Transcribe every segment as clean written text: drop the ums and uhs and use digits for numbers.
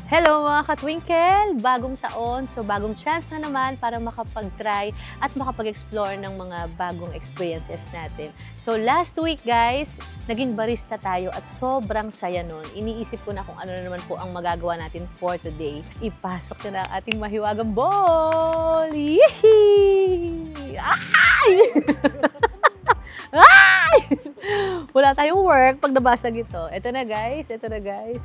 Hello mga ka-twinkle! Bagong taon, so bagong chance na naman para makapag-try at makapag-explore ng mga bagong experiences natin. So last week guys, naging barista tayo at sobrang saya nun. Iniisip ko na kung ano na naman po ang magagawa natin for today. Ipasok na ang ating mahiwagang bowl! Yehey! Ay! Ay! Wala tayong work pag nabasag ito. Ito na guys.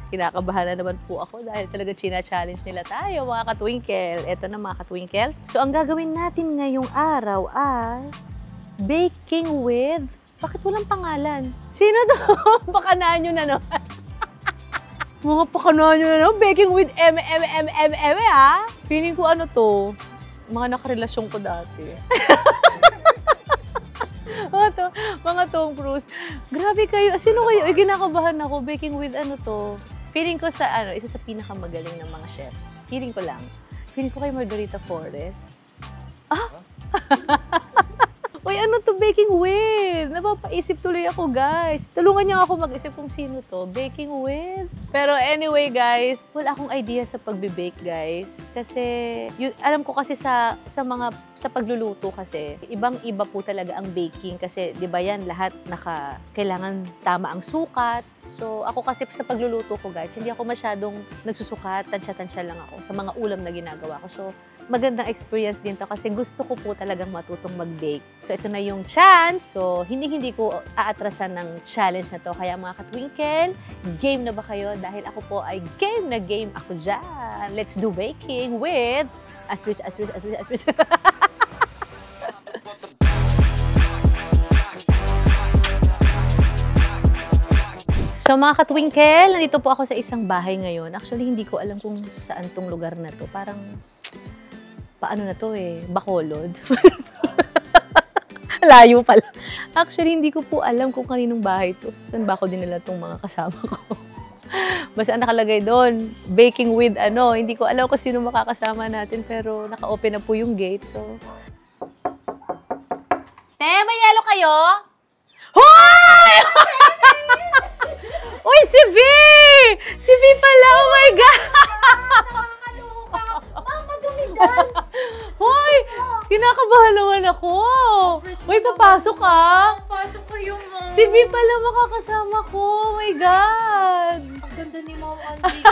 Kinakabahan na naman po ako dahil talaga china-challenge nila tayo mga ka-twinkle. Ito na mga ka-twinkle. So ang gagawin natin ngayong araw ay baking with... Bakit walang pangalan? Sino to? Pakanaan nyo na naman. Mga pakanaan nyo na naman. Baking with ha? Feeling ko ano to? Mga nakarelasyon ko dati. Mga Tom Cruise. Grabe kayo. Sino kayo? Ginakabahan ako. Baking with ano to? Feeling ko sa isa sa pinakamagaling ng mga chefs. Feeling ko lang. Feeling ko kay Margarita Flores. Ah! Uy, ano to baking with? Napapaisip tuloy ako, guys. Tulungan niyo ako mag-isip kung sino to. Baking with? Pero anyway, guys, wala akong idea sa pagbe-bake, guys. Kasi, alam ko kasi sa pagluluto kasi, ibang-iba po talaga ang baking. Kasi, di ba yan, lahat kailangan tama ang sukat. So, ako kasi sa pagluluto ko, guys, hindi ako masyadong nagsusukat. Tansya-tansya lang ako sa mga ulam na ginagawa ko. So, magandang experience din to kasi gusto ko po talagang matutong mag-bake. So, ito na yung chance. So, hindi ko aatrasan ng challenge na to. Kaya mga ka-twinkle, game na ba kayo? Dahil ako po ay game na game ako dyan. Let's do baking with Astrid. So mga ka-twinkle, nandito po ako sa isang bahay ngayon. Actually, hindi ko alam kung saan tong lugar na to. Parang, paano na to Bacolod. Layo pala. Actually, hindi ko po alam kung kaninong bahay to. Saan ba ako dinala tong mga kasama ko? Basta nakalagay doon, baking with Hindi ko alam kung sino makakasama natin, pero naka-open na po yung gate. So, may yelo kayo? Hoy! Uy, si V! Si V pala! Oh my God! Mama, dumi dyan! Hoy! Kinakabahan naman ako! Uy, papasok ka! Pasok kayo, Mom! Si V pala makakasama ko! Oh my God! Ang ganda ni Mom Andy!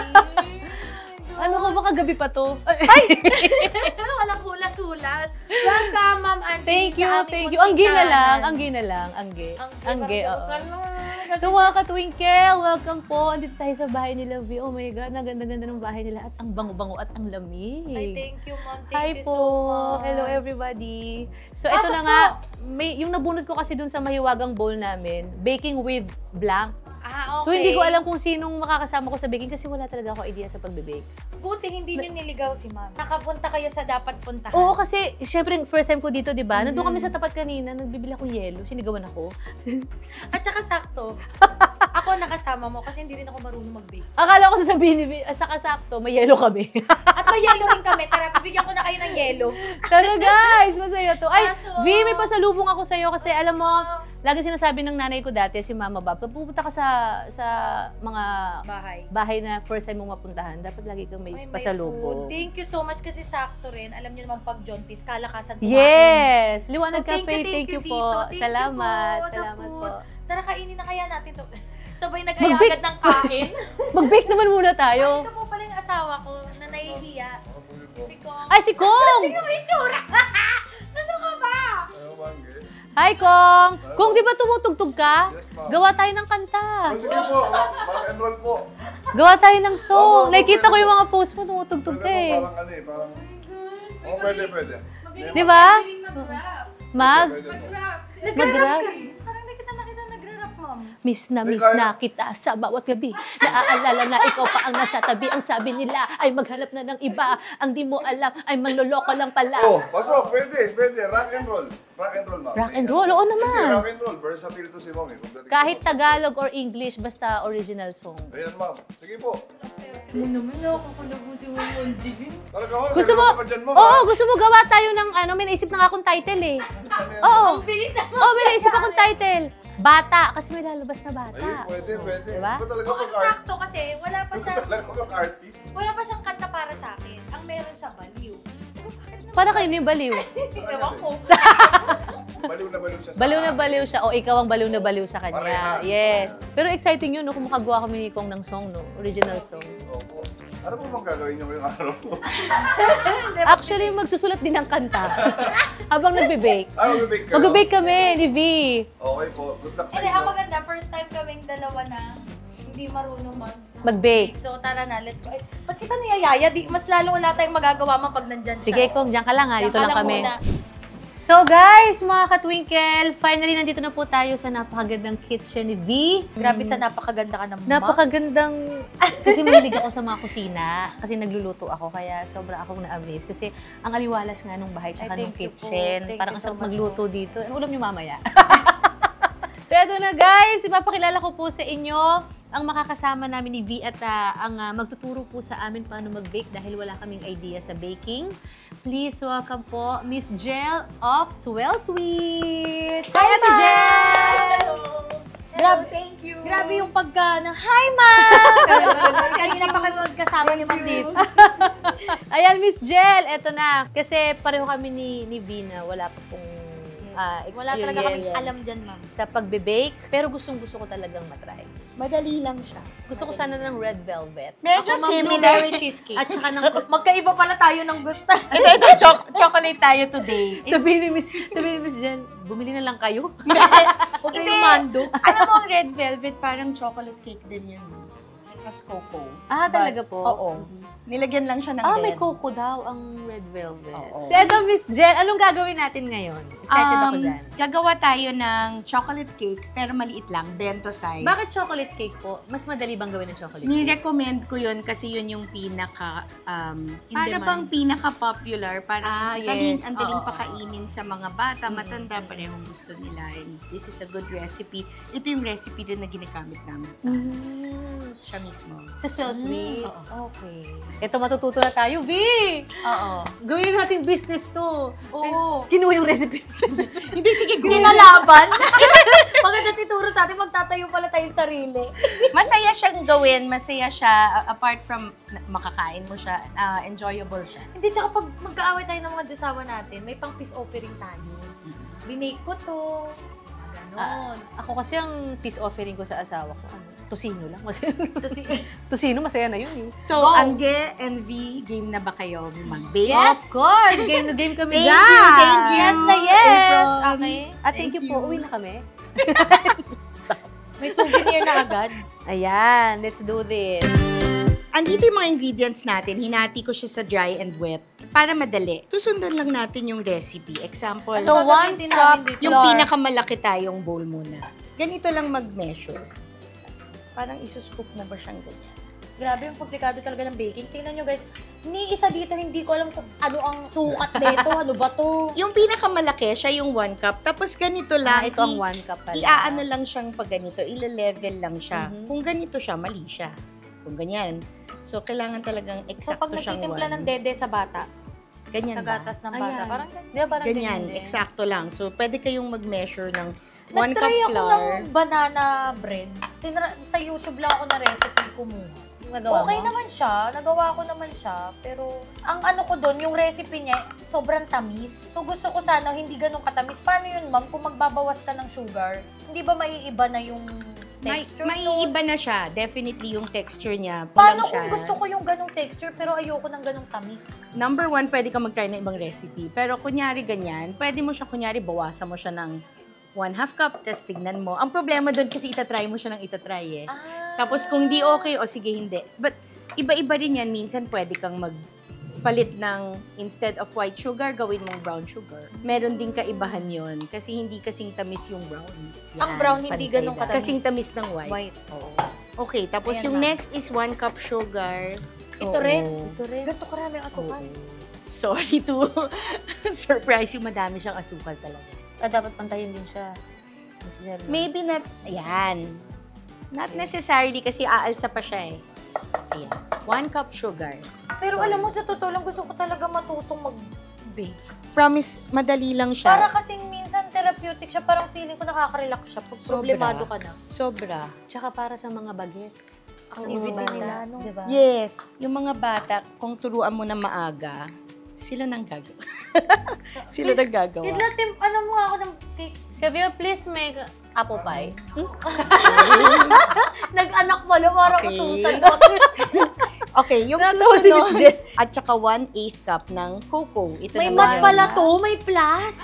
Ano ka ba kagabi pa to? Ay! Walang hulas-hulas! Welcome, Mom Andy! Thank you! Anggi na lang! Anggi, oo. So mga ka-twinkle, welcome po. Andito tayo sa bahay nila V. Oh my God, naganda-ganda ng bahay nila at ang bango-bango at ang lamig. Ay, thank you, Mom. Hi Thank you po. so much. Hello everybody. So ito na nga, yung nabunod ko kasi dun sa mahiwagang bowl namin, baking with blank. Ah, okay. So hindi ko alam kung sinong makakasama ko sa baking kasi wala talaga ako idea sa pagbe-bake. Buti hindi nyo niligaw si Mom. Nakapunta kayo sa dapat puntahan. Oo, kasi syempre first time ko dito, di ba? Nandun kami sa tapat kanina, nagbibili akong yelo, sinigawan ako. At saka sakto, ako nakasama mo kasi hindi rin ako marunong mag-bake. Akala ko sasabihin ni saka sakto, may yelo kami. At may yelo rin kami. Tara, bibigyan ko na kayo ng yelo. Tara guys, masaya to. Ay, Kaso, V, may pasalubong ako sa'yo kasi alam mo, lagi sinasabi ng nanay ko dati, si Mama Bob, pag pupunta ka sa mga bahay na first time mong mapuntahan, dapat lagi kang may pasalubong. Thank you so much kasi sakto rin. Alam niyo naman pag Jontis, kalakasan kumain. Yes! Liwanag So, Cafe, thank you po. Salamat po. Tara, kainin na kaya natin to. Sabay nag-aya agad ng kain. Mag-bake naman muna tayo. Ito po pala yung asawa ko na nahihiya. Si Kong. Ay, si Kong! Tingnan mo yung tsura! Ano ka ba? Hi, Kong! Kong, di ba tumutugtog ka? Yes, ma'am. Gawa tayo ng kanta. Sige po, mag-enroll po. Gawa tayo ng song. Opo, Nakikita ko pwede. yung mga post mo, tumutugtog ka eh. Parang oh, pwede. Di ba? Mag-rap. Pwede po. Mag-rap? Parang nakita nag-rap, Mom. Miss na kita sa bawat gabi. Naaalala na ikaw pa ang nasa tabi. Ang sabi nila ay maghanap na ng iba. Ang di mo alam ay manloloko lang pala. Oh, pasok, pwede. Rock and roll, ma'am. Rock and roll? Oo naman. Sige, rock and roll. Versatile to si ma'am eh. Kahit Tagalog or English, basta original song. Ayan, ma'am. Sige po. Ano naman nakakalago si Mom Andy. Talaga ako, Gusto mo? naglalaro ka dyan, ma'am. Oo, gusto mo gawa tayo ng may naisip na nga akong title eh. Oo. Ang bilis na Oo, may naisip akong title. Bata, kasi may lalabas na bata. Ayun, pwede. Diba? Ba talaga Oo, pag-art? sakto kasi wala pa siya. Talaga pag-artist? Wala pa siya Para kayo yung baliw. Ewan ko. Baliw na baliw siya sa... Baliw na baliw siya o ikaw ang baliw na baliw sa kanya. Parehas. Yes. Pero exciting yun, no, kung makagawa kami ni Kong ng song, no? Original song. Opo. Ano po bang gagawin niyo ngayong araw? Actually, magsusulat din ng kanta. Habang nagbe-bake. Mag-bake kayo? Mag-bake kami ni V. Okay po. Good luck sa Hindi, ang inyo. maganda, first time kaming dalawa na hindi marunong Mag-bake. So, tara na, let's go. Ay, ba't kita niyayaya? Mas lalo wala tayong magagawa man pag nandyan siya. Sige, Kong, diyan ka lang ha. Dito Diyan ka lang kami. muna. So guys, mga ka-twinkle, finally nandito na po tayo sa napakagandang kitchen ni V. Grabe sa napakaganda ka naman. Napakagandang, kasi mahilig ako sa mga kusina, kasi nagluluto ako, kaya sobra akong na-amaze. Kasi ang aliwalas nga nung bahay tsaka Ay, nung thank you po. kitchen. Thank Parang you ang sarap so much magluto dito. Ano ulam niyo mamaya? So eto na guys, ipapakilala ko po sa inyo ang makakasama namin ni V at ang magtuturo po sa amin paano mag-bake dahil wala kaming idea sa baking. Please welcome po Miss Jel of Swell Sweets! Hi, Ate Jel! Grabe, Thank you. grabe yung pagka ng, Hi, Ma'am! Kanina pa kami magkasama ni Ma'am dito. Ayan, Miss Jel, eto na. Kasi pareho kami ni V na wala pa pong experience. Wala talaga kaming alam dyan, Ma'am. Sa pagbe-bake, pero gustong-gusto ko talagang matry. Madali lang siya. Gusto ko sana ng red velvet. Medyo Ako, Ma'am, similar. blueberry cheesecake. At saka ng Magkaiba pala tayo ng gusto. Ito, chocolate tayo today. sabihin ni Miss Jen, bumili na lang kayo. Huwag Hindi. kayong mando. Alam mo, ang red velvet, parang chocolate cake din yun. It has cocoa. Ah, talaga po? Oo. Nilagyan lang siya ng Ah, red. may coco daw ang red velvet. Oo. So, eto, Miss Jen, anong gagawin natin ngayon? Excited ako dyan. Gagawa tayo ng chocolate cake, pero maliit lang, bento size. Bakit chocolate cake po? Mas madali bang gawin ng chocolate cake? Ni-recommend ko yun kasi yun yung pinaka, para demand. bang pinaka-popular, parang yes. ang daling Oo. pakainin sa mga bata, matanda, parehong gusto nila. And this is a good recipe. Ito yung recipe din na ginagamit namin sa siya mismo. Sa Swell Sweets? oo. Okay. Ito, matututo na tayo, V! Oo. Gawin natin business to. Oo. Kinuha yung recipe. Hindi, sige, go. Kinalaban. Maganda ituro sa atin, magtatayo pala tayong sarili. Masaya siyang gawin, masaya siya, apart from makakain mo siya, enjoyable siya. Hindi, tsaka pag magkaaway tayo ng mga Diyosawa natin, may pang peace offering tayo. Binake ko to. Ganon. Ako kasi ang peace offering ko sa asawa ko, tosino lang. Tapos, Tosino, masaya na yun eh. So, Go. Angge and V, game na ba kayo mag-bake? Of course! Game na game kami Thank dyan! you, thank you. yes na yes! Apron. Okay. At thank you Thank po, you. uwi na kami. May souvenir na agad. Ayan, let's do this. Andito yung mga ingredients natin. Hinati ko siya sa dry and wet para madali. Susundan lang natin yung recipe. Example, So, Ano 1 gagawin cup namin dito? yung flour. pinakamalaki tayong bowl muna. Ganito lang mag-measure. Parang isuscoop mo ba siyang ganyan? Grabe yung komplikado talaga ng baking. Tingnan nyo guys, ni isa dito hindi ko alam kung ano ang sukat dito, ano ba to? Yung pinakamalaki, siya yung 1 cup. Tapos ganito lang. Ito ang 1 cup pala. Iaano lang siyang pag ganito. Ile-level lang siya. Mhm. Kung ganito siya, mali siya. Kung ganyan. So, kailangan talagang So eksakto pag siyang nagtitimpla ng dede sa bata, ganyan sa ba? gatas ng bata, Ayan. parang Di ba parang Ganyan, din? eksakto lang. So, pwede kayong mag-measure ng 1 cup nag-try ako flour. ng banana bread. Sa YouTube lang ako na recipe kumuha. Nagawa Okay mo? naman siya, nagawa ko naman siya, pero ang ano ko doon, yung recipe niya, sobrang tamis. So gusto ko sana hindi ganun katamis. Paano yun, ma'am, kung magbabawas ka ng sugar, hindi ba maiiba na yung texture? Maiiba na siya. Definitely yung texture niya. Paano Pulang siya. kung gusto ko yung ganung texture pero ayoko ng ganung tamis? Number 1, pwede ka mag-try ng ibang recipe. Pero kunyari ganyan, pwede mo siya, kunyari, bawasan mo siya ng 1/2 cup, tapos tignan mo. Ang problema doon kasi itatry mo siya ng itatry eh. Tapos kung hindi okay, o sige, hindi. But iba-iba rin yan. Minsan pwede kang magpalit ng, instead of white sugar, gawin mong brown sugar. Meron din kaibahan yon kasi hindi kasing tamis yung brown. Ang brown hindi pantay ganun lang. katamis. Kasing tamis ng white. White. Oo. Okay, tapos Ayan yung na. next is 1 cup sugar. Ito Oo. rin. Ito rin. Ganito karami ang asukal. Sorry to surprise yung madami siyang asukal talaga. Dapat pantayin din siya. Mas meron. Maybe not, ayan. Not necessarily kasi aalsa pa siya eh. Ayan. 1 cup sugar. Pero Sorry. alam mo, sa totoo lang, gusto ko talaga matutong mag-bake. Promise, madali lang siya. Para kasing minsan therapeutic siya, parang feeling ko nakaka-relax siya pag Sobra. problemado ka na. Sobra. Tsaka para sa mga bagets. Ang Sa mga activity bata, nila, no? Diba? Yes. Yung mga bata, kung turuan mo na maaga, Sila nang gagawa. Sila nang gagawa. Kidla, ano mo ako ng cake? Sylvia, please make apple pie. Nag-anak mo, parang Okay. utusan. Okay, yung Natawa si Miss susunod, Jen. at saka 1/8 cup ng cocoa. Ito May naman mat yun. pala to, may plus.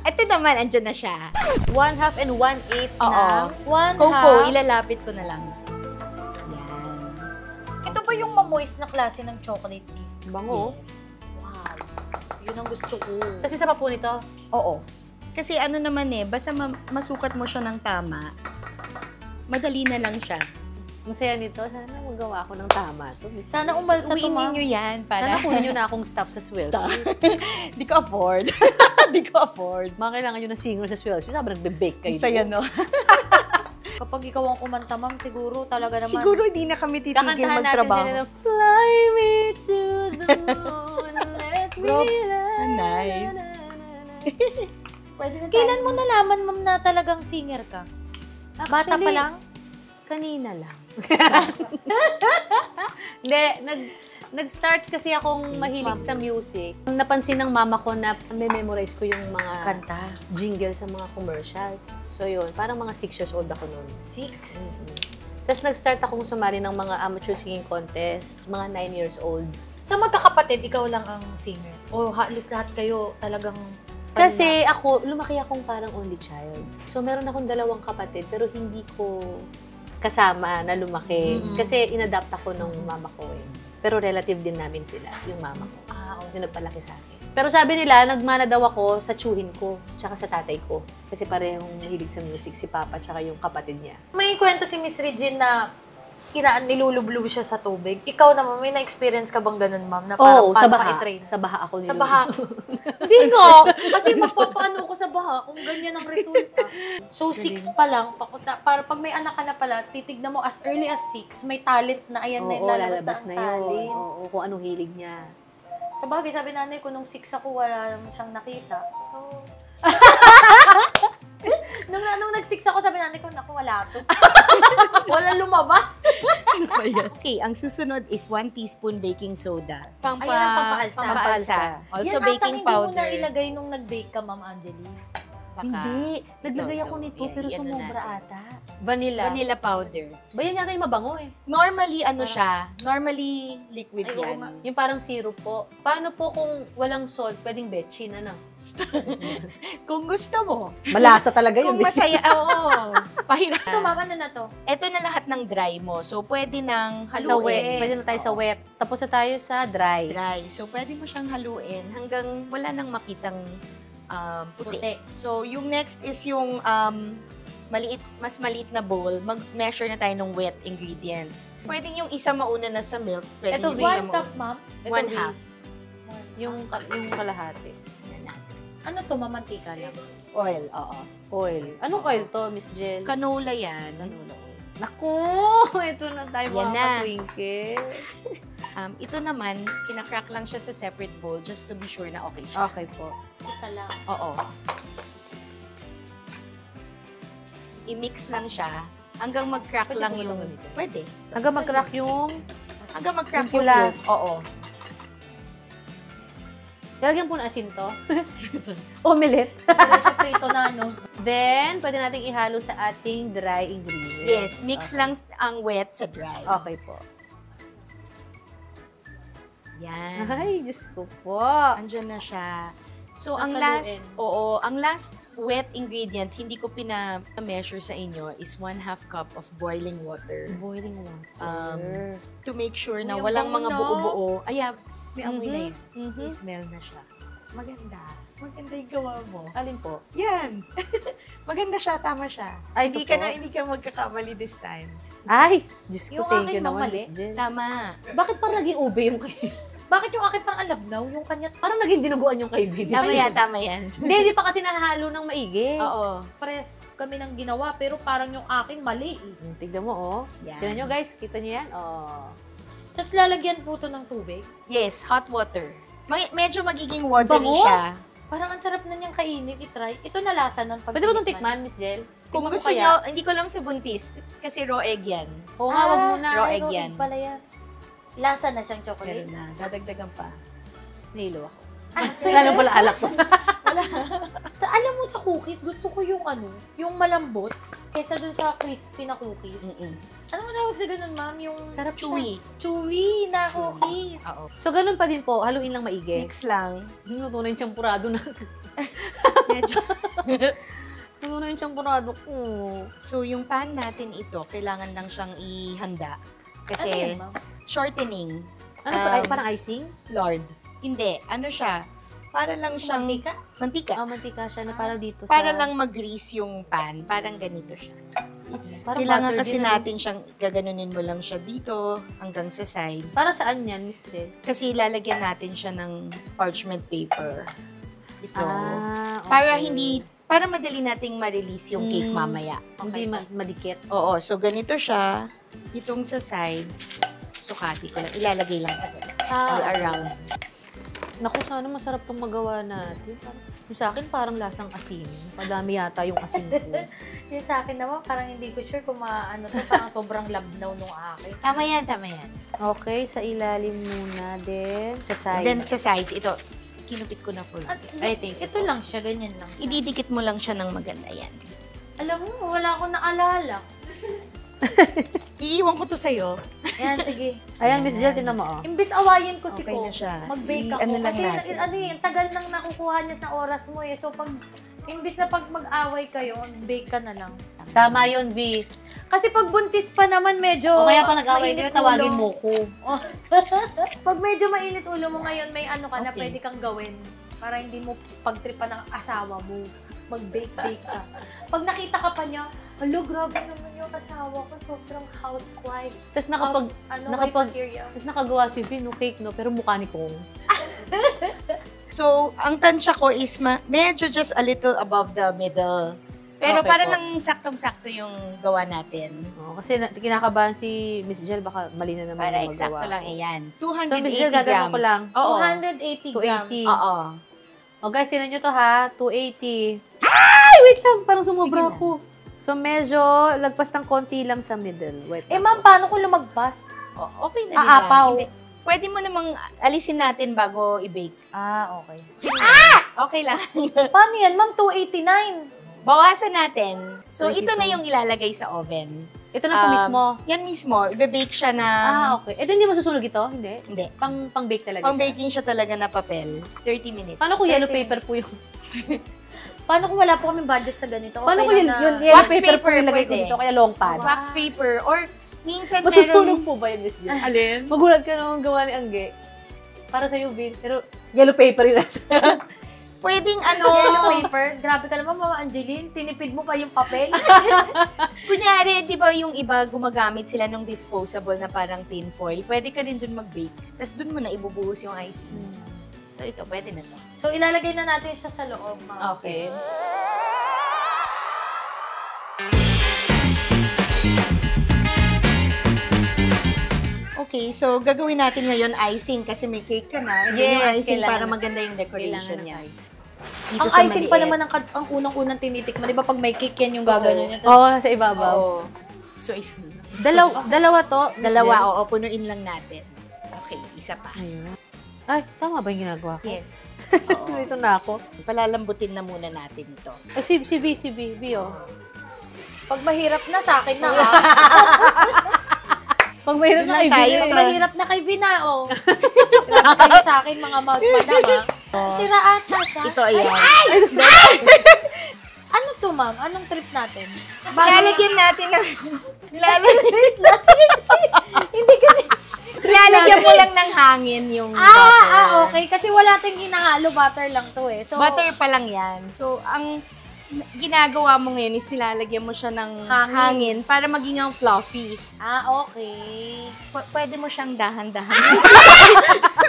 Ito naman, andyan na siya. 1/2 and 1/8 Oo. ng One Cocoa, half. ilalapit ko na lang. Yan. Ito ba yung mamoist na klase ng chocolate cake? bango. Yes. Wow. Yun ang gusto ko. Kasi sa papo nito, Oo. Kasi ano naman basta masukat mo siya ng tama, madali na lang siya. masaya nito. Sana magawa ako ng tama to. Sana umalsa to, Uwiin ma'am. ninyo yan Sana para kunin nyo na akong staff sa Swell. Stop. Di ko afford. Di ko afford. Mga kailangan nyo ng singer sa Swell. Sabi nagbe-bake kayo. Saya, no? Kapag ikaw ang kumanta, ma'am, siguro talaga naman. Siguro hindi na kami titigil Kakantahan natin magtrabaho. sila ng Fly me to the moon, let me Bro, nice. Pwede na Kailan mo nalaman, ma'am, na talagang singer ka? Bata pa lang? Kanina lang. Hindi, nag-start kasi akong mahilig sa music. Napansin ng mama ko na memorize ko yung mga Kanta. jingle sa mga commercials. So yun, parang mga 6 years old ako noon. 6. Tapos nag-start akong sumali ng mga amateur singing contest, mga 9 years old. Sa magkakapatid, ikaw lang ang singer? O halos lahat kayo talagang... Kasi ako, lumaki akong parang only child. So meron akong 2 kapatid, pero hindi ko kasama na lumaki. Mm-mm. Kasi inadapt ako ng mama ko eh. Pero relative din namin sila, yung mama ko. okay. Yung nagpalaki sa akin. Pero sabi nila, nagmana daw ako sa tsuhin ko, tsaka sa tatay ko. Kasi parehong mahilig sa music, si Papa, tsaka yung kapatid niya. May kwento si Miss Regine na nilulublo siya sa tubig. Ikaw naman, may na-experience ka bang ganun, ma'am? Na Oo, sa paano baha. ka i-train? Sa baha ako Sa nilulubog. baha. Hindi nga. Kasi magpapaano ko sa baha kung ganyan ang resulta. So, 6 pa lang. Para pag may anak ka na pala, titignan mo as early as 6, may talent na ayan na Oo, lalabas lalabas na na ang yun. talent. Oo, kung anong hilig niya. Sa bagay, sabi nanay ko, nung 6 ako, wala naman siyang nakita. So, nung nag-6 ako, sabi nanay ko, naku, wala to. Wala lumabas. Okay, ang susunod is 1 teaspoon baking soda. Ayan ang pampaalsa. Pampaalsa. Also Yan baking ata powder. hindi mo na ilagay nung nag-bake ka, Ma'am Angeline. Baka- Hindi. Naglagay Ito, ako ito. nito, Yan, pero yan na sumobra natin. ata. Vanilla. Vanilla powder. Ba yan yata yung mabango eh. Normally, siya? Normally, liquid Ay, oo yan. nga. Yung parang syrup po. Paano po kung walang salt, pwedeng betchin, ano? Kung gusto mo. Malasa talaga Kung masaya, oo. Pahirap. Ito, Ma'am, ano na to? Ito na lahat ng dry mo. So, pwede nang Sa haluin. wet. Pwede na tayo sa wet. Tapos na tayo sa dry. Dry. So, pwede mo siyang haluin hanggang wala nang makitang puti. Puti. So, yung next is yung mas maliit na bowl. Mag-measure na tayo ng wet ingredients. Pwede yung isa mauna na sa milk. Pwede Ito, yung isa 1 mauna. cup, Ma'am. Ito, 1 Viz. half. Yung kalahati. Ano to, Ma'am? Mantika lang. Oil, oo. Oil. Anong oil to, Miss Jel? Canola yan. Canola oil. Naku! Ito na tayo Yan mga na. ka-twinkle. Ito naman, kinacrack lang siya sa separate bowl just to be sure na okay siya. Okay po. Isa lang. Oo. I-mix lang siya hanggang mag-crack Pwede lang po yung... itong ganito? Pwede. Hanggang mag-crack yung... Hanggang mag-crack Yung yung pula. yolk. Oo. Lalagyan po ng asin to. Omelette. Medyo prito na, no? Then, pwede nating ihalo sa ating dry ingredients. Yes, mix Okay. lang ang wet sa dry. Okay po. Yan. Ay, Diyos ko po. Andyan na siya. So, Sasaluin. ang last wet ingredient, hindi ko pina-measure sa inyo, is 1/2 cup of boiling water. Boiling water. To make sure na May walang amoy mga na. buo-buo. Ay, may amoy na yan. Mhm. May smell na siya. Maganda. Maganda yung gawa mo. Alin po? Yan. Maganda siya, tama siya. Ay, hindi ito ka po? hindi ka magkakamali this time. Ay, Diyos ko, Yung thank akin you naman, mali. Miss Jen. Tama. Bakit parang naging ube yung kay... Bakit yung akin parang alabnaw? Yung kanya, Parang naging dinuguan yung kay Vivi. Tama yan, tama yan. Hindi pa kasi nahalo ng maigi. Oo. pares kami ng ginawa, pero parang yung akin mali eh. Tignan mo, oh. Yan. Tignan nyo, guys. Kita nyo yan? Oh. Tapos lalagyan po to ng tubig. Yes, hot water. Medyo magiging watery Bango. siya. Parang ang sarap na niyang kainin, itry. Ito na lasa ng pag Pwede ba itong tikman, Miss Jel? Kung Tikman mo gusto kaya? nyo, hindi ko lang sa buntis. Kasi raw egg yan. Oo nga, wag muna. Raw ay, egg yan. pala yan. Lasa na siyang Meron chocolate. na. Dadagdagan pa. Nahilo ako. Lalo pala alak ko. Alam mo sa cookies, gusto ko yung yung malambot kesa dun sa crispy na cookies. Ano mo tawag sa ganun, ma'am? Yung Sarap Chewy. chewy na cookies. Oo. So, ganun pa din po. Haluin lang maigi. Mix lang. Luto na yung champurado na. Medyo. Luto na yung champurado ko. So, yung pan natin ito, kailangan lang siyang ihanda. Ano Kasi, yan, ma'am? shortening. Ano to? Ay, parang icing? Lord. Hindi. Ano siya? Para lang siyang... Mantika? Mantika. Mantika siya na parang dito sa... Para lang mag-grease yung pan. Parang ganito siya. Parang Kailangan butter kasi din, natin siyang gaganunin mo lang siya dito hanggang sa sides. Para saan yan, Miss Jen? Kasi lalagyan natin siya ng parchment paper. Ito. Okay. Para madali nating ma-release yung cake mamaya. Hindi madikit. Oo, so ganito siya. Itong sa sides, sukati ko lang. Ilalagay lang ito. All around. Naku, sana masarap tong magawa natin. Yung sa akin, parang lasang asin. Madami yata yung asin ko. Yung sa akin naman, parang hindi ko sure kung to, parang sobrang labnaw nung akin. Tama yan, tama yan. Okay, sa ilalim muna din. Sa side. Then sa sides, ito, kinupit ko na full. At, I think ito lang siya, ganyan lang. Ididikit mo lang siya ng maganda yan. Alam mo, wala akong naalala. Iiwan ko to sa'yo. Yan, sige. Ayan, Miss Jill, tinan mo, oh. Imbis awayin ko si Okay Ko, na siya. mag-bake ako. Ano lang Kasi natin. tagal nang nakukuha niya na oras mo eh. So, imbis na pag mag-away kayo, bake ka na lang. Tama yun, V. Kasi pag buntis pa naman, medyo O kaya pa nag-away mainit kayo, tawagin ulo. mo ko. Pag medyo mainit ulo mo ngayon, may na Okay. pwede kang gawin. Para hindi mo pagtripan ng asawa mo. Mag-bake ka. Pag nakita ka pa niya, alo, grabe naman yung asawa ko. Sobrang housewife. Tapos Wife material. nakagawa si V no cake, no? Pero mukha ni Kong. So, ang tansya ko is medyo just a little above the middle. Pero Okay para po. lang saktong-sakto yung gawa natin. Oh, kasi kinakabahan si Miss Jill, baka mali na naman Para yung eksakto magawa lang ko. yan. So, 280 Miss Jill, gagawin grams. ko lang. Oo. 280 grams. 280. Oo. O guys, tinan nyo to ha, 280. Ay, wait lang, parang sumobra Sige na. ako. So medyo lagpas ng konti lang sa middle. Wait Eh, lang ma'am, po. paano kung lumagpas? Okay na din Aapaw. yan. Hindi. Pwede mo namang alisin natin bago i-bake. Ah, okay. Okay lang. Paano yan, ma'am? 289. Bawasan natin. So, 22. ito na yung ilalagay sa oven. Ito na po mismo. Yan mismo. Ibe-bake siya na... Okay. Eh, hindi mo susunog ito? Hindi? Hindi. Pang-bake talaga Pang siya? baking siya talaga na papel. 30 minutes. Paano kung yellow 30 paper po yung... Paano kung wala po kami budget sa ganito? Paano kung Okay yun, na yun na. yellow Wax paper po paper yung lagay ko pwede. dito, kaya long pad? Wax paper. Or minsan Masusunog meron... po ba yun, Miss Jill? Alin? Magulat ka naman gawa ni Angge. Para sa'yo, Vin. Pero yellow paper yun. Pwedeng Yellow paper. Grabe ka naman, Mama Angeline. Tinipid mo pa yung papel. Kunyari, di ba yung iba gumagamit sila ng disposable na parang tin foil, pwede ka rin dun mag-bake. Tapos dun mo na ibubuhos yung icing. So ito, pwede na to. So, ilalagay na natin siya sa loob, ma'am. Okay. Okay, so gagawin natin ngayon icing kasi may cake ka na. And then yung Yes, icing kailangan para na. maganda yung decoration Kailangan niya. ng ice. Dito Ang sa icing pa maliit. naman ang unang-unang tinitikman. Di ba pag may cake yan yung gagano niya? Oo, nasa ibabaw. Oo. So, Dalawa to. Miss dalawa, Jill? oo, punuin lang natin. Okay, isa pa. Ayun. Ay, tama ba yung ginagawa ko? Yes. Dito na ako. Palalambutin na muna natin ito. Ay, si B, oh. Pag mahirap na, sa akin na ha. Pag mayroon Doon na lang tayo ibigay. Pag sa- mahirap na kay Vina, oh. Sira kayo sa akin, mga madam, ha. Sira ata sa... Ito, ayan. Ano to, ma'am? Anong trip natin? Lalagyan natin ng... Hindi kasi... Lalagyan mo lang ng hangin yung butter. Okay. Kasi wala tayong hinahalo. Butter lang to eh. So, Butter pa lang yan. So, ang ginagawa mo ngayon is nilalagyan mo siya ng Hangin. hangin para maging ang fluffy. Okay. Pwede mo siyang dahan-dahan.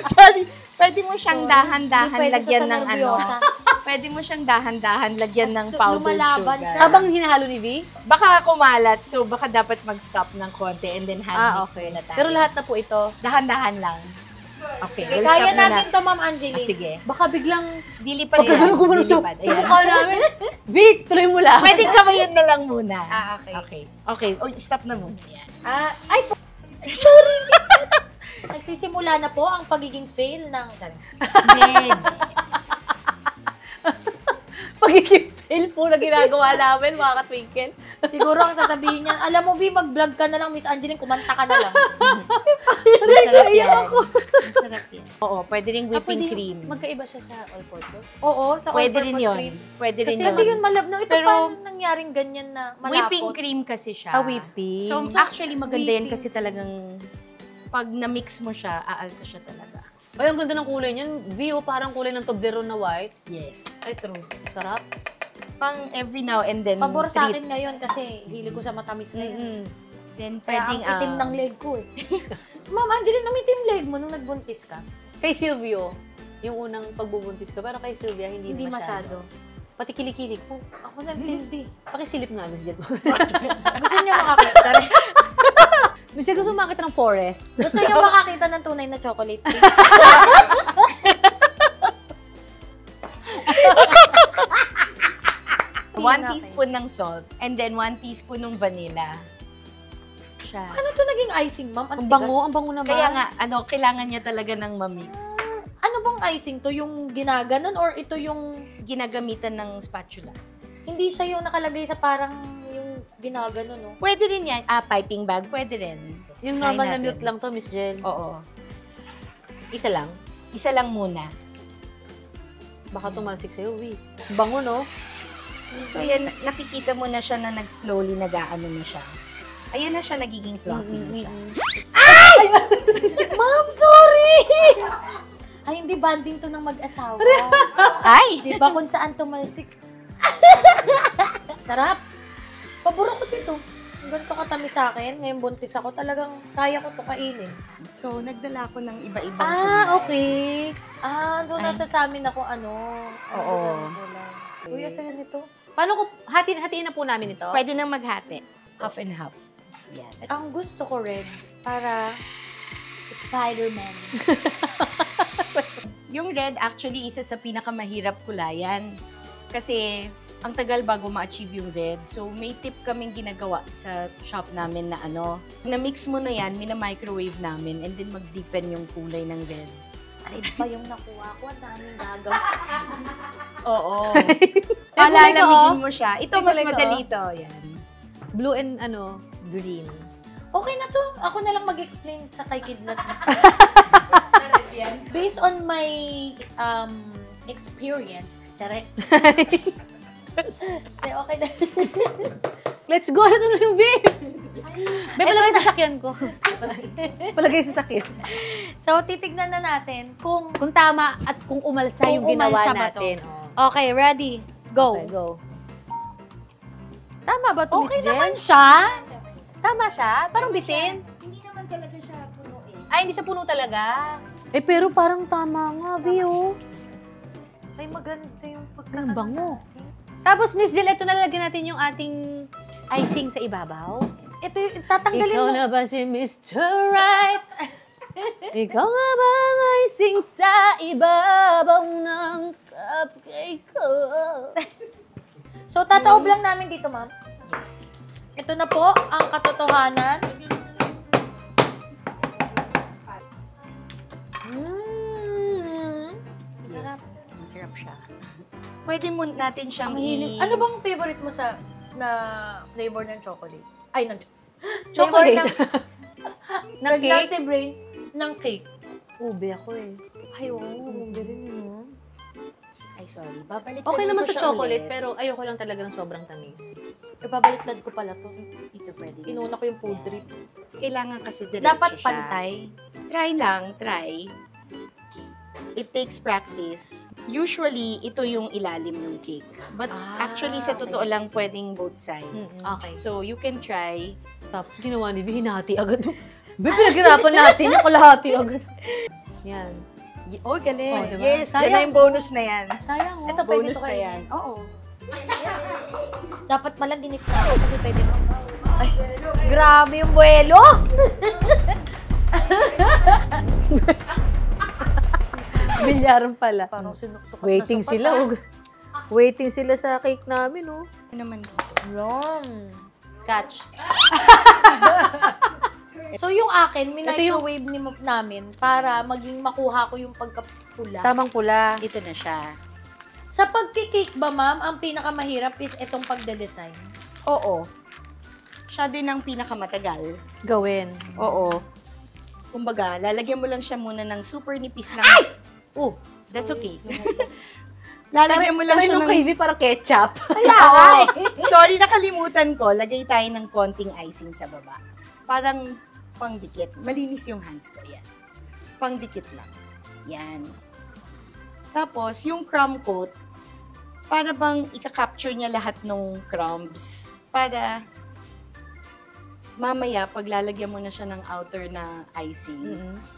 Sorry. Pwede mo siyang dahan-dahan Hindi pwede lagyan to sa ng ano. nervyosa. Pwede mo siyang dahan-dahan lagyan ng Tapos powdered lumalaban sugar. siya. Habang hinahalo ni V? Baka kumalat, so baka dapat mag-stop ng konti and then hand mix muna tayo. Pero lahat na po ito. Dahan-dahan lang. Okay, Sige, we'll kaya stop na natin to, Ma'am Angeline. sige. Baka biglang Dilipad pagkagano yan. ko muna sa Dilipad. Ayan. mukha namin. Vic, tuloy mo lang. Pwede kamayin na lang muna. Okay. Okay. Okay. Oh, stop na muna. Yan. Ay, Nagsisimula na po ang pagiging fail ng... Hindi. Pagiging fail po na ginagawa namin, mga ka-twinkle. Siguro ang sasabihin niya, alam mo, B, mag-vlog ka na lang, Miss Angeline, kumanta ka na lang. Masarap yan. Masarap yan. Oo, pwede rin whipping Pwede cream. Magkaiba siya sa all-purpose. Oo, sa Pwede rin all-purpose yun. cream. Pwede rin Kasi yun. yun malabnaw. Ito Pero, paano nangyaring ganyan na malapot? Whipping cream kasi siya. Whipping. So, actually, maganda yan Whipping. kasi talagang pag na-mix mo siya, aalsa siya talaga. Ay, ang ganda ng kulay niyan. View, parang kulay ng Toblerone na white. Yes. Ay, true. Sarap. Pang every now and then, Pabor sa treat. akin ngayon kasi hilig ko sa matamis na yan. Then, Kaya pwedeng, ang itim ng leg ko eh. Ma'am Angeline, umitim leg mo nung nagbuntis ka? Kay Silvio, yung unang pagbubuntis ko. Pero kay Sylvia, hindi masyado. Pati kilikili ko. Ako nagtindi. Pakisilip nga, Miss Jet. Gusto niyo makakita rin? Miss Jet, gusto makita ng forest. Gusto niyo makakita ng tunay na chocolate cake? One teaspoon ng salt, and then 1 teaspoon ng vanilla. Siya. Ano to naging icing, ma'am? Ang bango naman. Kaya nga, kailangan niya talaga ng mamix. Ano bang icing to? Yung ginaganon or ito yung... Ginagamitan ng spatula. Hindi siya yung nakalagay sa parang yung ginaganon, no? Pwede rin yan. Piping bag, pwede rin. Yung Try normal na natin. milk lang to, Miss Jen. Oo. Isa lang. Isa lang muna. Baka tumalsik sa'yo, wi. Bango, no? So yan, nakikita mo na siya na nag-slowly nag-aano na siya. Ayan na siya, nagiging fluffy na siya. Ma'am, sorry! Ay, hindi banding to ng mag-asawa. Ay! Di ba kung saan tumalsik? Sarap! Paburo ko dito. Ang ganito katamis sa akin. Ngayon buntis ako. Talagang kaya ko to kainin. So, nagdala ko ng iba-ibang Okay. Doon nasa sa amin ako ano. Oo. Uy, ang saya nito. Paano ko, hatiin na po namin ito? Pwede nang maghati. Half and half. Yan. Ang gusto ko rin, para Spider-Man. Yung red, actually, isa sa pinakamahirap kulayan. Kasi, ang tagal bago ma-achieve yung red. So, may tip kaming ginagawa sa shop namin na na-mix mo na yan, mina-microwave namin, and then mag-deepen yung kulay ng red. Ay, pa yung nakuha ko. Ang daming gagawin. Oo. Teka, Palalamigin mo siya. Ito, Teka, mas teka, madali to. Yan. Blue and green. Okay na to. Ako na lang mag-explain sa kay Kidlat. Based on my experience, sare. Okay na. Let's go! Ano na yung babe? Babe, palagay sa sakyan ko. Palagay sa sakyan. So, titignan na natin kung... Kung tama at kung umalsa Kung yung ginawa umalsa ba to? natin. Okay, ready? Go. Okay, go. Tama ba ito, Okay Miss Jen? naman siya. Tama siya? Parang bitin? Hindi naman talaga siya puno eh. Ay, hindi siya puno talaga. Eh, pero parang tama nga, Vio. Ay, maganda yung Ang bango. Tapos, Miss Jill, ito nalalagyan natin yung ating icing sa ibabaw. Ito yung tatanggalin Ikaw mo. na ba si Mr. Right? Ikaw nga ba ang icing sa ibabaw ng cupcake ko? So, tataob lang namin dito, ma'am. Yes. Ito na po ang katotohanan. Yes. Masarap siya. Pwede mo natin siyang Ang hilig. Ano bang favorite mo sa na flavor ng chocolate? Ay, ng Chocolate? Flavor Ng cake? Pregnancy brain ng cake. Ube ako eh. Ay, oo. Ang galing yun. Ay, sorry. Babalik Okay naman ko sa siya chocolate, ulit. pero ayoko lang talaga ng sobrang tamis. Ipabaliktad ko pala to. Ito pwede. Inuna ko yung food drip. Kailangan kasi diretso Dapat siya. pantay. Try lang, try. It takes practice. Usually, ito yung ilalim ng cake. But actually, sa totoo lang, pwedeng both sides. Okay. So, you can try. Tapos ginawa ni B, hinati agad. Be, pinaghirapan natin yung kalahati agad. Yan. Oh, galing. Oh, diba? Yes, yan Sayang. na yung bonus na yan. Sayang, oh. Ito, pwede Bonus to na kayo. yan. Oo. Dapat pala ginit na ako kasi pwede mo. Ay, grabe yung buwelo! Bilyaran pala. Parang sinuksukat Waiting na sa sila, pata. oh. Waiting sila sa cake namin, oh. Ano naman dito? Yum. Catch. So yung akin, Ito yung- minicrowave namin para maging makuha ko yung pagkapula. Tamang pula. Ito na siya. Sa pagkikake ba, ma'am, ang pinakamahirap is itong pagde-design? Oo. Siya din ang pinakamatagal. Gawin. Oo. Kumbaga, lalagyan mo lang siya muna ng super nipis lang. Oh, that's okay. Lalagyan mo lang siya ng... KV para ketchup. Oo. Sorry, nakalimutan ko. Lagay tayo ng konting icing sa baba. Parang pangdikit. Malinis yung hands ko. Yan. Pangdikit lang. Yan. Tapos, yung crumb coat, para bang ika-capture niya lahat ng crumbs. Para mamaya, pag lalagyan mo na siya ng outer na icing,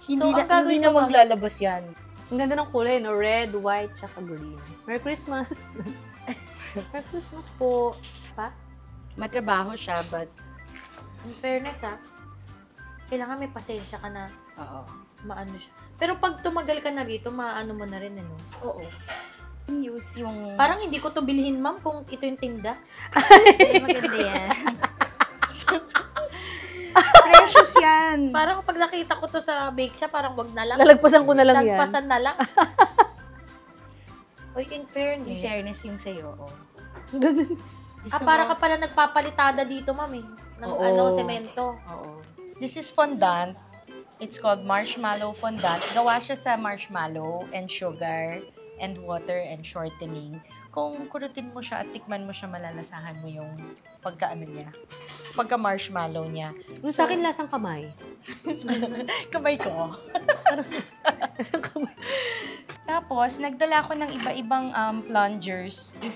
hindi So, na, ang gagawin hindi na mo, ma'am? maglalabas yan. Ang ganda ng kulay, no? Red, white, tsaka green. Merry Christmas! Merry Christmas po. Pa? Matrabaho siya, but In fairness, kailangan may pasensya ka na oo. maano siya. Pero pag tumagal ka na rito, maano mo na rin, ano? Oo. Use yung... Parang hindi ko to bilhin, ma'am, kung ito yung tinda. Ay, maganda yan. Precious yan. Parang pag nakita ko to sa bake shop, parang wag na lang. Lalagpasan ko na lang yan. Lagpasan na lang. Uy, in In fairness. fairness yung sa'yo, oo. Ganun. Gusto Para mo- ka pala nagpapalitada dito, ma'am, eh. Ng Oo. semento. Oo. This is fondant. It's called marshmallow fondant. Gawa siya sa marshmallow and sugar and water and shortening. Kung kurutin mo siya at tikman mo siya, malalasahan mo yung pagka-ano niya. Pagka-marshmallow niya. Yung sa akin, lasang kamay. Kamay ko. Lasang kamay. Tapos, nagdala ko ng iba-ibang plungers. If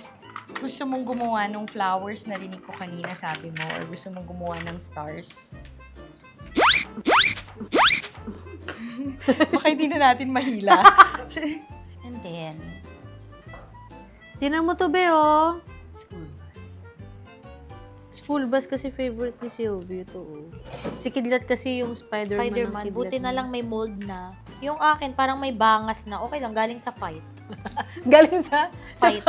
gusto mong gumawa ng flowers, narinig ko kanina, sabi mo, or gusto mong gumawa ng stars. Baka hindi na natin mahila. And then, Tinan mo to, be, oh. school bus. School bus kasi favorite ni Sylvie to, oh. Si Kidlat kasi yung Spider-Man. ng Spider-Man, Kidlat buti na niya. lang may mold na. Yung akin, parang may bangas na. Okay lang, galing sa fight. Galing sa... Fight.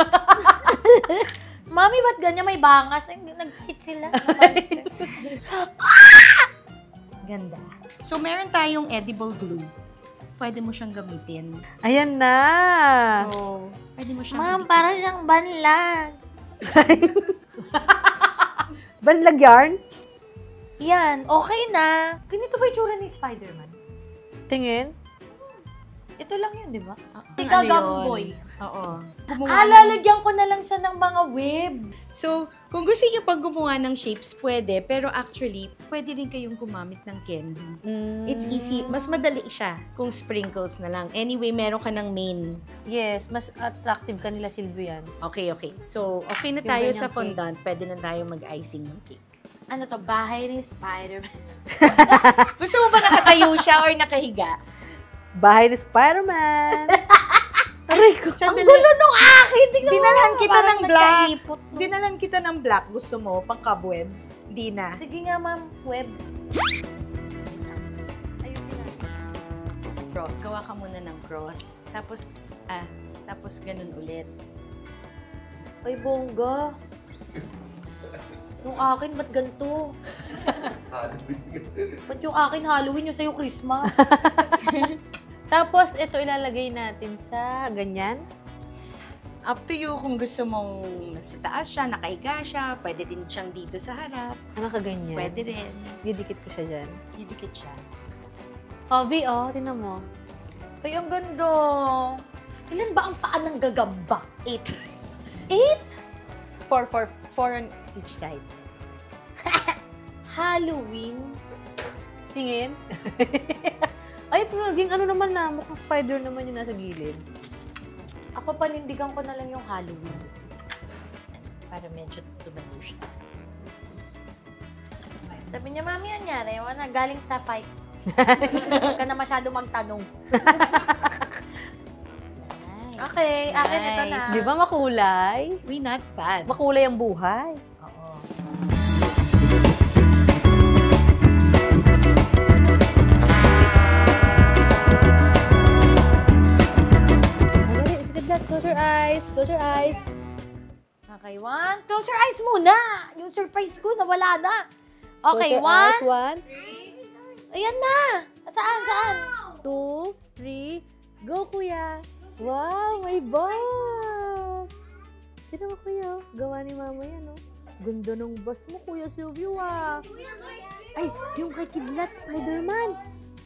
Mami, ba't ganyan may bangas? Ay, nag-hit sila. Ganda. So, meron tayong edible glue. Pwede mo siyang gamitin. Ayan na! So, pwede mo siyang Ma'am, gamitin. parang siyang banlag. Banlag yarn? Yan, okay na. Ganito ba yung tsura ni Spider-Man? Tingin? Ito lang yun, di ba? Si Ano yun? Gagamboy. Oo. Gumawa ng- Lalagyan ko na lang siya ng mga web. So, kung gusto niyo pag gumawa ng shapes, pwede. Pero actually, pwede rin kayong gumamit ng candy. It's easy. Mas madali siya kung sprinkles na lang. Anyway, meron ka ng main. Yes, mas attractive ka nila, Sylvie, yan. Okay, okay. So, okay na Yung tayo ganyang sa cake. fondant. Pwede na tayo mag-icing ng cake. Ano to? Bahay ni Spider-Man. Gusto mo ba nakatayo siya or nakahiga? Bahay ni Spider-Man! Aray ko. Sandali. Ang gulo nung akin! Tingnan mo. Dinalan kita Parang ng black. nagkaipot nung- Dinalan kita ng black. Gusto mo? Pang cobweb? Di na. Sige nga, ma'am. Web. Ayusin natin. Gawa ka muna ng cross. Tapos ganun ulit. Ay, bongga. Yung akin, ba't ganito? Ba't yung akin Halloween, yung sa'yo Christmas? Tapos, ito ilalagay natin sa ganyan. Up to you kung gusto mong nasa taas siya, nakahiga siya, pwede din siyang dito sa harap. Ano ka ganyan? Pwede rin. Didikit ko siya dyan. Didikit siya. Oh, V, oh. Tingnan mo. Ay, ang ganda. Ilan ba ang paa ng gagamba? 8. 8? 4 on each side. Halloween? Tingin. Ay, pero naging ano naman na, mukhang spider naman yung nasa gilid. Ako panindigan ko na lang yung Halloween. Para medyo tumayo siya. Sabi niya, mami, anyari? Wala, galing sa fight. Huwag ka na masyado magtanong. Nice. Okay, akin ito na. Di ba makulay? We not bad. Makulay ang buhay. Oo. Dali, sige that. Close your eyes. Close your eyes. Okay, one. Close your eyes muna. Yung surprise ko, nawala na. Okay, Close your eyes. one. One. Ayan na! Saan? Saan? 2, 3, go kuya! Wow, may bus! Tignan mo kuya, gawa ni mama yan, oh. Ganda ng bus mo, Kuya Silvio, ah. Ay, yung kay Kidlat, Spider-Man.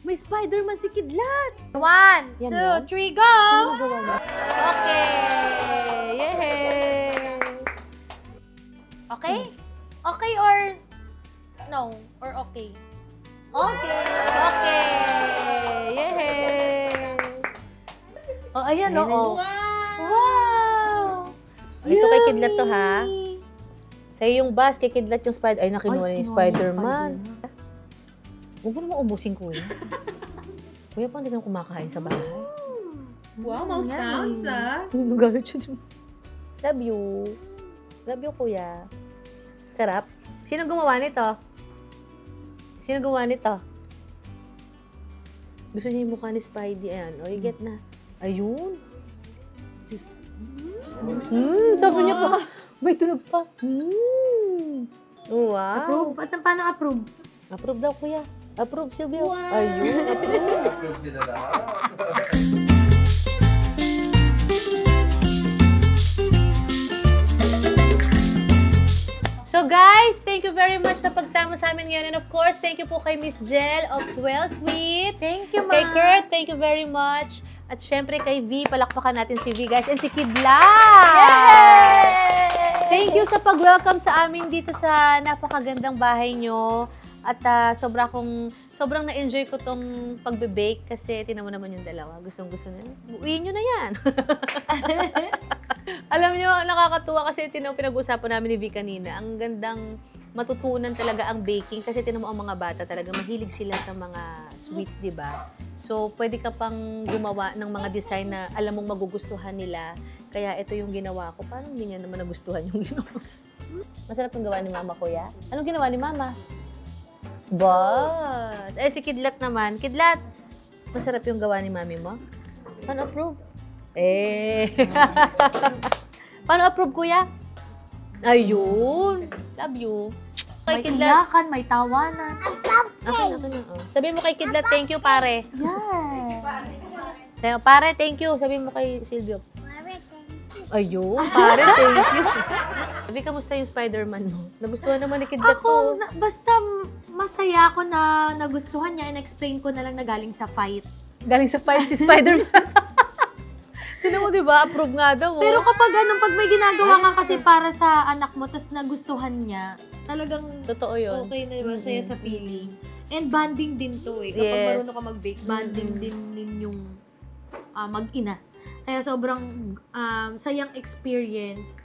May Spider-Man si Kidlat. 1, Yan 2, yun? 3, go! Sino magawa niya? Okay! Yay! Okay? Okay or no? Or okay? Okay! Okay! Yay! Oh, ayan, Ayan, oo. Wow! Ito kay Kidlat to, ha? Sa'yo yung bus, kay Kidlat yung Spider... Ay, nakinuha na yung Spider-Man. Huwag mo naman ubusin, kuya. Kuya, paano din kumakain sa bahay? Wow, mau sounds, ah. Nagalit siya din. Love you. Love you, kuya. Sarap. Sino gumawa nito? Sino gumawa nito? Gusto niya yung mukha ni Spidey. Ayan. O, i-get na. Ayun. Sabi niya pa. May tunog pa. Wow. Approve? At paano approve? Approve daw, kuya. Approve, Silvio. Ayun, approve. Approve nila na. So guys, thank you very much sa pagsama sa amin ngayon. And of course, thank you po kay Miss Jel of Swell Sweets. Thank you, ma. Kay Kurt, thank you very much. At syempre kay V, palakpakan natin si V guys. And si Kidlat! Thank you sa pag-welcome sa amin dito sa napakagandang bahay nyo. At sobrang na-enjoy ko tong pagbe-bake kasi tinan mo naman yung dalawa. Gustong-gusto na. Uwiin nyo na yan. Alam nyo, nakakatuwa kasi pinag-usapan namin ni V kanina. Ang gandang matutunan talaga ang baking kasi tinan mo ang mga bata talaga mahilig sila sa mga sweets, di ba? So, pwede ka pang gumawa ng mga design na alam mong magugustuhan nila. Kaya ito yung ginawa ko. Parang hindi niya naman nagustuhan yung ginawa. Masarap yung gawa ni Mama, kuya. Anong ginawa ni Mama? Boss! Eh, si Kidlat naman. Kidlat, masarap yung gawa ni Mami mo? Paano approve? Eh. Paano approve, kuya? Ayun. Love you. Kay May Kidlat. iyakan, may tawanan. Akin. Sabihin mo kay Kidlat, thank you, pare. Yeah. Pare, thank you. Sabihin mo kay Silvio. Ayun, pare, thank you. Sabi, kamusta yung Spider-Man mo? Nagustuhan naman ni Kidlat Ako, to. basta masaya ako na nagustuhan niya and explain ko na lang na galing sa fight. Galing sa fight si Spider-Man. Tinan mo, di ba? Approve nga daw. Pero kapag pag may ginagawa ka kasi para sa anak mo, tas nagustuhan niya, talagang Totoo yun. okay na, diba? Saya sa feeling. And bonding din to eh. Kapag Yes. marunong ka mag-bake, bonding din ninyong mag-ina. Kaya sobrang sayang experience.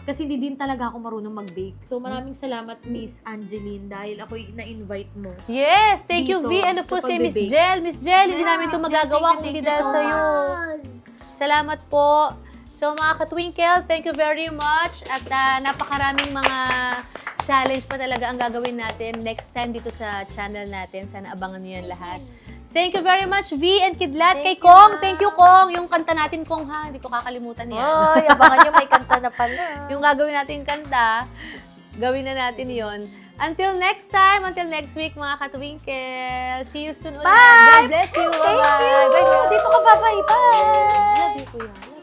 Kasi hindi din talaga ako marunong mag-bake. So maraming salamat, Miss Angeline, dahil ako na-invite mo. Yes, thank you, Dito, V. And of sa course, kay Miss pagbe-bake. Jel. Miss Jel, hindi namin ito Miss Jel, magagawa kung thank hindi you dahil so sa'yo. Salamat po. So, mga ka-twinkle, thank you very much. At napakaraming mga challenge pa talaga ang gagawin natin next time dito sa channel natin. Sana abangan nyo yan lahat. Thank you very much, V and Kidlat. Kay Thank you, Kong, ma'am. thank you, Kong. Yung kanta natin, Kong, ha? Hindi ko kakalimutan yan. Oy, abangan nyo, may kanta na pala. Yung gagawin natin kanta, gawin na natin yon. Until next time, until next week, mga ka-twinkle. See you soon ulit. Bye! God bless you. Thank Bye-bye. you! Bye. Dito ka, bye-bye. Bye! Love you, kuya.